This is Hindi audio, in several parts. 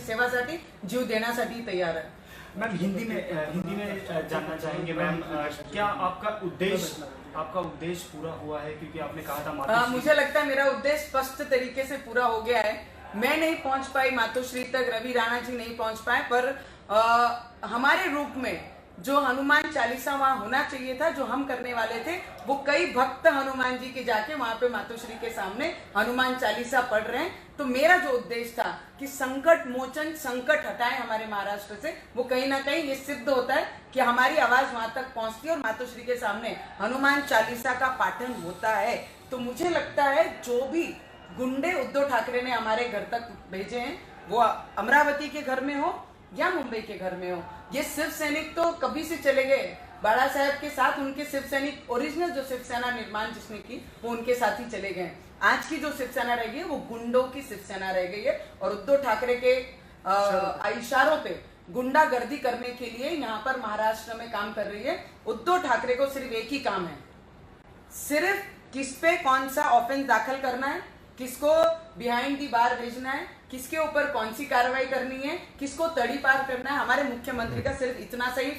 सेवासाठी जीव देण्यासाठी तैयार आहे। मैम हिंदी में जानना चाहेंगे मैम, क्या आपका उद्देश्य पूरा हुआ है? क्योंकि आपने कहा था मुझे लगता है मेरा उद्देश्य स्पष्ट तरीके से पूरा हो गया है। मैं नहीं पहुंच पाई मातोश्री तक, रवि राणा जी नहीं पहुंच पाए, पर हमारे रूप में जो हनुमान चालीसा वहां होना चाहिए था, जो हम करने वाले थे, वो कई भक्त हनुमान जी के जाके वहां पे मातोश्री के सामने हनुमान चालीसा पढ़ रहे हैं। तो मेरा जो उद्देश्य था कि संकट मोचन, संकट हटाए हमारे महाराष्ट्र से, वो कहीं ना कहीं ये सिद्ध होता है कि हमारी आवाज वहां तक पहुंचती है और मातोश्री के सामने हनुमान चालीसा का पाठन होता है। तो मुझे लगता है जो भी गुंडे उद्धव ठाकरे ने हमारे घर तक भेजे हैं, वो अमरावती के घर में हो या मुंबई के घर में हो, ये शिव सैनिक तो कभी से चले गए। बाला साहब के साथ उनके शिव सैनिक, ओरिजिनल जो शिवसेना निर्माण जिसने की, वो उनके साथ ही चले गए। आज की जो शिवसेना रह गई है वो गुंडों की शिवसेना रह गई है और उद्धव ठाकरे के इशारों पे गुंडागर्दी करने के लिए यहाँ पर महाराष्ट्र में काम कर रही है। उद्धव ठाकरे को सिर्फ एक ही काम है, सिर्फ किस पे कौन सा ऑफेंस दाखिल करना है, किसको बिहाइंड दी बार भेजना है, किसके ऊपर कौन सी कार्रवाई करनी है, किसको तड़ी पार करना है। हमारे मुख्यमंत्री का सिर्फ इतना सही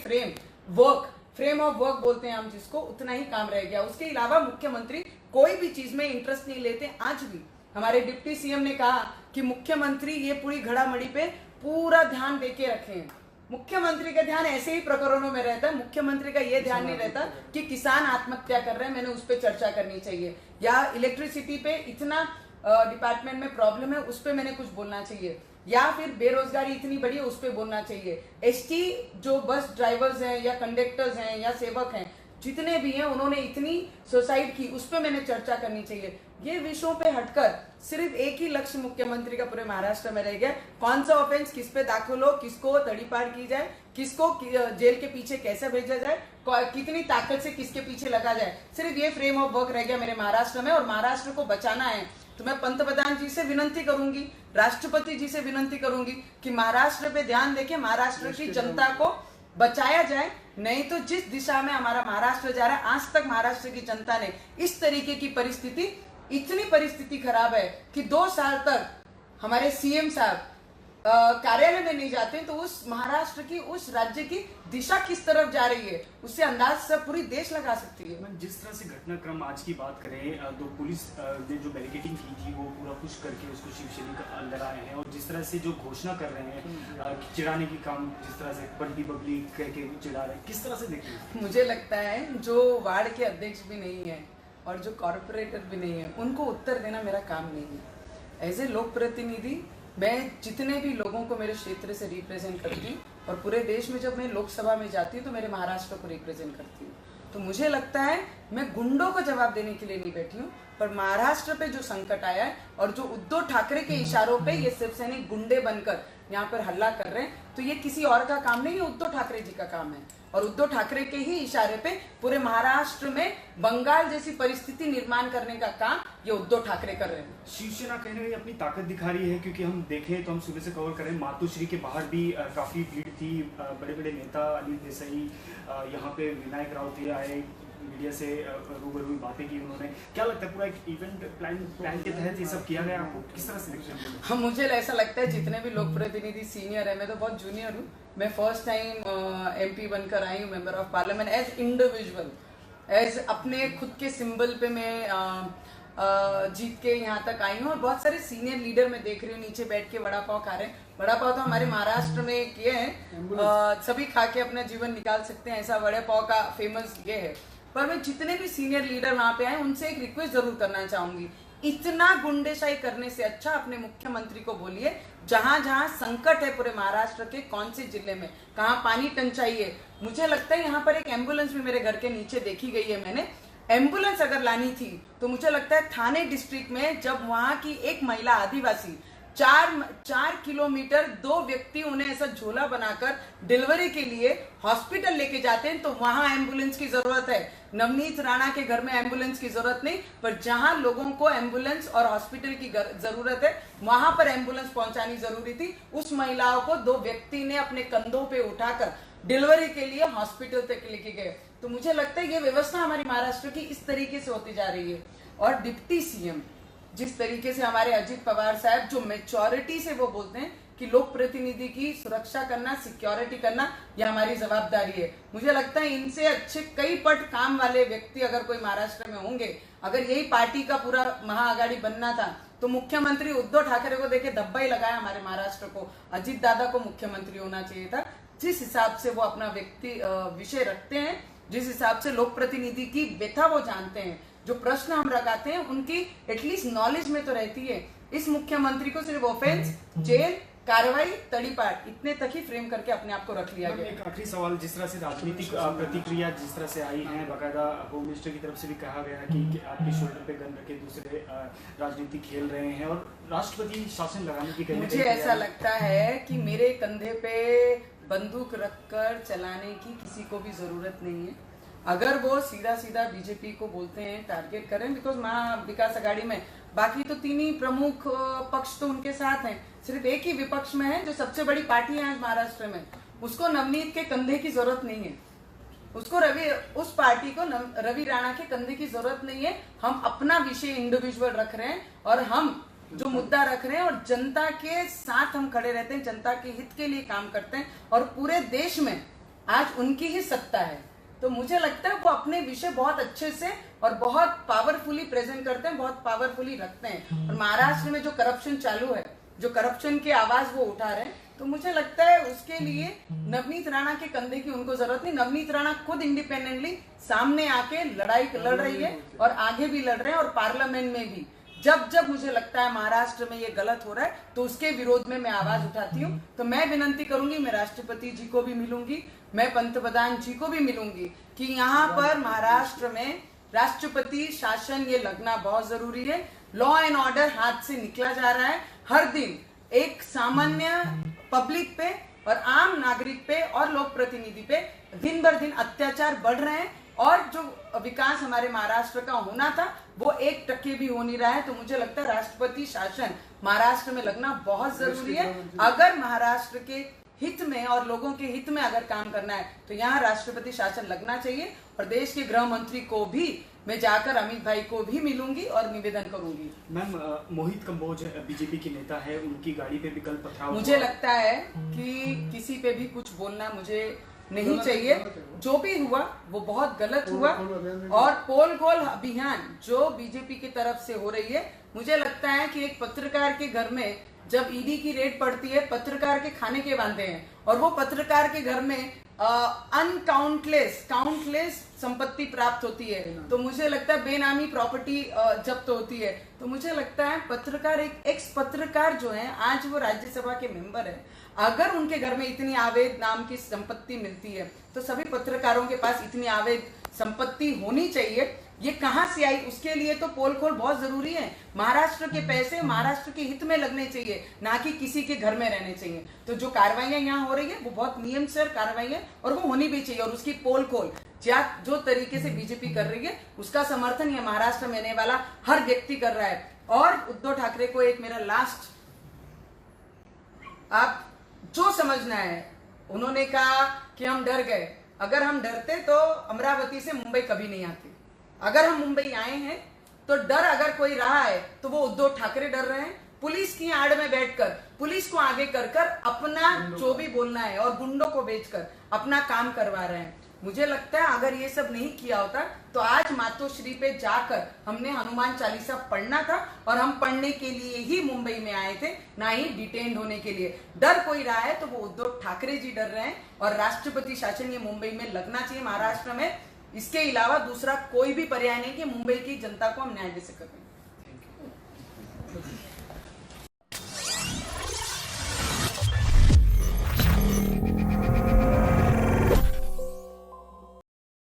फ्रेम ऑफ वर्क बोलते हैं हम जिसको, उतना ही काम रह गया। उसके अलावा मुख्यमंत्री कोई भी चीज में इंटरेस्ट नहीं लेते। आज भी हमारे डिप्टी सीएम ने कहा कि मुख्यमंत्री ये पूरी घड़ामड़ी पे पूरा ध्यान देके रखे हैं। मुख्यमंत्री का ध्यान ऐसे ही प्रकरणों में रहता है। मुख्यमंत्री का ये ध्यान नहीं रहता कि किसान आत्महत्या कर रहे हैं, मैंने उस पर चर्चा करनी चाहिए, या इलेक्ट्रिसिटी पे इतना डिपार्टमेंट में प्रॉब्लम है, उस पर मैंने कुछ बोलना चाहिए, या फिर बेरोजगारी इतनी बड़ी है उस पर बोलना चाहिए। एसटी जो बस ड्राइवर्स हैं या कंडक्टर्स हैं या सेवक हैं, जितने भी हैं, उन्होंने इतनी सुसाइड की, उस पर मैंने चर्चा करनी चाहिए। ये विषयों पे हटकर सिर्फ एक ही लक्ष्य मुख्यमंत्री का पूरे महाराष्ट्र में रह गया, कौन सा ऑफेंस किस पे दाखिल हो, किसको तड़ीपार की जाए, किसको जेल के पीछे कैसे भेजा जाए, कितनी ताकत से किसके पीछे लगा जाए। सिर्फ ये फ्रेम ऑफ वर्क रह गया मेरे महाराष्ट्र में। और महाराष्ट्र को बचाना है तो मैं पंतप्रधान जी से विनती करूंगी, राष्ट्रपति जी से विनंती करूंगी कि महाराष्ट्र पे ध्यान देके महाराष्ट्र की जनता को बचाया जाए। नहीं तो जिस दिशा में हमारा महाराष्ट्र जा रहा है, आज तक महाराष्ट्र की जनता ने इस तरीके की परिस्थिति, इतनी परिस्थिति खराब है कि 2 साल तक हमारे सीएम साहब कार्यालय में नहीं जाते, तो उस महाराष्ट्र की, उस राज्य की दिशा किस तरफ जा रही है, उससे अंदाज सब पूरी देश लगा सकती है। जिस तरह से घटनाक्रम आज की बात करें, तो पुलिस ने जो बैरिकेडिंग की थी वो पूरा पुश करके उसको शिवसेना के अंदर आए हैं, और जिस तरह से जो घोषणा कर रहे हैं, चिढ़ाने की काम, जिस तरह से बल्ली बबली करके चिढ़ा रहे हैं, किस तरह से देखते हैं? मुझे लगता है जो वार्ड के अध्यक्ष भी नहीं है और जो कॉर्पोरेटर भी नहीं है, उनको उत्तर देना मेरा काम नहीं है। एज ए लोक प्रतिनिधि मैं जितने भी लोगों को मेरे क्षेत्र से रिप्रेजेंट करती हूँ, और पूरे देश में जब मैं लोकसभा में जाती हूँ तो मेरे महाराष्ट्र को रिप्रेजेंट करती हूँ। तो मुझे लगता है मैं गुंडों को जवाब देने के लिए नहीं बैठी हूँ, पर महाराष्ट्र पे जो संकट आया है और जो उद्धव ठाकरे के इशारों पे ये शिवसैनिक गुंडे बनकर यहाँ पर हल्ला कर रहे हैं, तो ये किसी और का काम नहीं है, उद्धव ठाकरे जी का काम है। और उद्धव ठाकरे के ही इशारे पे पूरे महाराष्ट्र में बंगाल जैसी परिस्थिति निर्माण करने का काम ये उद्धव ठाकरे कर रहे हैं। शिवसेना कहीं ना कहीं अपनी ताकत दिखा रही है, क्योंकि हम देखें तो हम सुबह से कवर करें, मातोश्री के बाहर भी काफी भीड़ थी। बड़े बड़े नेता अनिल देसाई, यहाँ पे विनायक राउत आए, मीडिया से रूबरू बातें की उन्होंने। क्या लगता है पूरा एक इवेंट प्लान के तहत ये सब किया गया, आपको किस तरह से देखते हैं? हाँ, मुझे ऐसा लगता है जितने भी लोक प्रतिनिधि सीनियर है, मैं तो बहुत जूनियर हूँ, मैं फर्स्ट टाइम एमपी बनकर आई हूँ, member of parliament, as individual, as अपने खुद के सिंबल पे मैं जीत के यहाँ तक आई हूँ। और बहुत सारे सीनियर लीडर मैं देख रही हूँ नीचे बैठ के वड़ा पाव खा रहे हैं। वड़ा पाव तो हमारे महाराष्ट्र में किए हैं, सभी खा के अपना जीवन निकाल सकते हैं, ऐसा वड़े पाव का फेमस ये है। पर मैं जितने भी सीनियर लीडर वहां पे आए उनसे एक रिक्वेस्ट जरूर करना चाहूंगी, इतना गुंडेशाही करने से अच्छा अपने मुख्यमंत्री को बोलिए जहां जहां संकट है पूरे महाराष्ट्र के, कौन से जिले में कहां पानी टंचाई है। मुझे लगता है यहाँ पर एक एम्बुलेंस भी मेरे घर के नीचे देखी गई है, मैंने एम्बुलेंस अगर लानी थी तो मुझे लगता है थाने डिस्ट्रिक्ट में जब वहां की एक महिला आदिवासी 4 किलोमीटर 2 व्यक्ति उन्हें ऐसा झोला बनाकर डिलीवरी के लिए हॉस्पिटल लेके जाते हैं, तो वहां एम्बुलेंस की जरूरत है। नवनीत राणा के घर में एम्बुलेंस की जरूरत नहीं, पर जहां लोगों को एम्बुलेंस और हॉस्पिटल की जरूरत है वहां पर एम्बुलेंस पहुंचानी जरूरी थी। उस महिलाओं को 2 व्यक्ति ने अपने कंधों पे उठाकर डिलीवरी के लिए हॉस्पिटल तक लेके गए। तो मुझे लगता है ये व्यवस्था हमारी महाराष्ट्र की इस तरीके से होती जा रही है। और डिप्टी सीएम जिस तरीके से हमारे अजित पवार साहब जो मेच्योरिटी से वो बोलते हैं कि लोक प्रतिनिधि की सुरक्षा करना, सिक्योरिटी करना, यह हमारी जवाबदारी है। मुझे लगता है इनसे अच्छे कई पट काम वाले व्यक्ति अगर कोई महाराष्ट्र में होंगे, अगर यही पार्टी का पूरा महाआघाड़ी बनना था तो मुख्यमंत्री उद्धव ठाकरे को देखे धब्बा ही लगाया हमारे महाराष्ट्र को। अजीत दादा को मुख्यमंत्री होना चाहिए था। जिस हिसाब से वो अपना विषय रखते हैं, जिस हिसाब से लोक प्रतिनिधि की व्यथा वो जानते हैं, जो प्रश्न हम लगाते हैं उनकी एटलीस्ट नॉलेज में तो रहती है। इस मुख्यमंत्री को सिर्फ ऑफेंस, जेल, कार्रवाई, तड़ीपार इतने तक ही फ्रेम करके अपने आप को रख लिया गया। एक आखिरी सवाल, जिस तरह से राजनीतिक प्रतिक्रिया जिस तरह से आई है, बाकायदा होम मिनिस्टर की तरफ से भी कहा गया है कि आपके शोल्डर पे गन रखे दूसरे राजनीति खेल रहे हैं और राष्ट्रपति शासन लगाने की कहीं मुझे ऐसा लगता है कि मेरे कंधे पे बंदूक रखकर चलाने की किसी को भी जरूरत नहीं है। अगर वो सीधा सीधा बीजेपी को बोलते हैं टारगेट करें, बिकॉज महा विकास आघाड़ी में बाकी तो तीन ही प्रमुख पक्ष तो उनके साथ हैं, सिर्फ एक ही विपक्ष में है जो सबसे बड़ी पार्टी है आज महाराष्ट्र में। उसको नवनीत के कंधे की जरूरत नहीं है, उसको उस पार्टी को रवि राणा के कंधे की जरूरत नहीं है। हम अपना विषय इंडिविजुअल रख रहे हैं और हम जो मुद्दा रख रहे हैं और जनता के साथ हम खड़े रहते हैं, जनता के हित के लिए काम करते हैं और पूरे देश में आज उनकी ही सत्ता है। तो मुझे लगता है वो अपने विषय बहुत अच्छे से और बहुत पावरफुली प्रेजेंट करते हैं, बहुत पावरफुली रखते हैं। और महाराष्ट्र में जो करप्शन चालू है, जो करप्शन की आवाज वो उठा रहे हैं, तो मुझे लगता है उसके लिए नवनीत राणा के कंधे की उनको जरूरत नहीं। नवनीत राणा खुद इंडिपेंडेंटली सामने आके लड़ाई लड़ रही है और आगे भी लड़ रहे हैं और पार्लियामेंट में भी जब जब मुझे लगता है महाराष्ट्र में ये गलत हो रहा है तो उसके विरोध में मैं आवाज उठाती हूँ। तो मैं विनंती करूंगी, मैं राष्ट्रपति जी को भी मिलूंगी, मैं पंतप्रधान जी को भी मिलूंगी कि यहाँ पर महाराष्ट्र में राष्ट्रपति शासन ये लगना बहुत जरूरी है। लॉ एंड ऑर्डर हाथ से निकला जा रहा है। हर दिन एक सामान्य पब्लिक पे और आम नागरिक पे और लोक प्रतिनिधि पे दिन भर दिन अत्याचार बढ़ रहे हैं और जो विकास हमारे महाराष्ट्र का होना था वो 1% भी हो नहीं रहा है। तो मुझे लगता है राष्ट्रपति शासन महाराष्ट्र में लगना बहुत जरूरी है। अगर महाराष्ट्र के हित में और लोगों के हित में अगर काम करना है तो यहाँ राष्ट्रपति शासन लगना चाहिए। और देश के गृह मंत्री को भी मैं जाकर अमित भाई को भी मिलूंगी और निवेदन करूंगी। मैम, मोहित कंबोज बीजेपी के नेता है, उनकी गाड़ी पे भी कल पथराव हुआ। मुझे लगता है कि किसी पे भी कुछ बोलना मुझे नहीं चाहिए। जो भी हुआ वो बहुत गलत हुआ। और पोल गोल अभियान जो बीजेपी की तरफ से हो रही है, मुझे लगता है कि एक पत्रकार के घर में जब ईडी की रेड पड़ती है, पत्रकार के खाने के वादे हैं और वो पत्रकार के घर में काउंटलेस संपत्ति प्राप्त होती है। तो मुझे लगता है बेनामी प्रॉपर्टी जब्त होती है। तो मुझे लगता है पत्रकार, एक एक्स पत्रकार जो है आज वो राज्यसभा के मेंबर है, अगर उनके घर में इतनी आवेद नाम की संपत्ति मिलती है तो सभी पत्रकारों के पास इतनी आवेद संपत्ति होनी चाहिए। ये कहां से आई, उसके लिए तो पोल खोल बहुत जरूरी है। महाराष्ट्र के पैसे महाराष्ट्र के हित में लगने चाहिए, ना कि किसी के घर में रहने चाहिए। तो जो कार्रवाइयां यहाँ हो रही है वो बहुत नियम से कार्रवाई है और वो होनी भी चाहिए। और उसकी पोल खोल जो तरीके से बीजेपी कर रही है उसका समर्थन ये महाराष्ट्र में रहने वाला हर व्यक्ति कर रहा है। और उद्धव ठाकरे को एक मेरा लास्ट, आप जो समझना है, उन्होंने कहा कि हम डर गए। अगर हम डरते तो अमरावती से मुंबई कभी नहीं आती। अगर हम मुंबई आए हैं तो डर अगर कोई रहा है तो वो उद्धव ठाकरे डर रहे हैं। पुलिस की आड़ में बैठकर, पुलिस को आगे कर अपना जो भी बोलना है और गुंडों को बेचकर अपना काम करवा रहे हैं। मुझे लगता है अगर ये सब नहीं किया होता तो आज मातोश्री पे जाकर हमने हनुमान चालीसा पढ़ना था और हम पढ़ने के लिए ही मुंबई में आए थे, ना ही डिटेन्ड होने के लिए। डर कोई रहा है तो वो उद्धव ठाकरे जी डर रहे हैं और राष्ट्रपति शासन ये मुंबई में लगना चाहिए महाराष्ट्र में। इसके अलावा दूसरा कोई भी पर्याय नहीं कि मुंबई की जनता को हम न्याय दे सकें।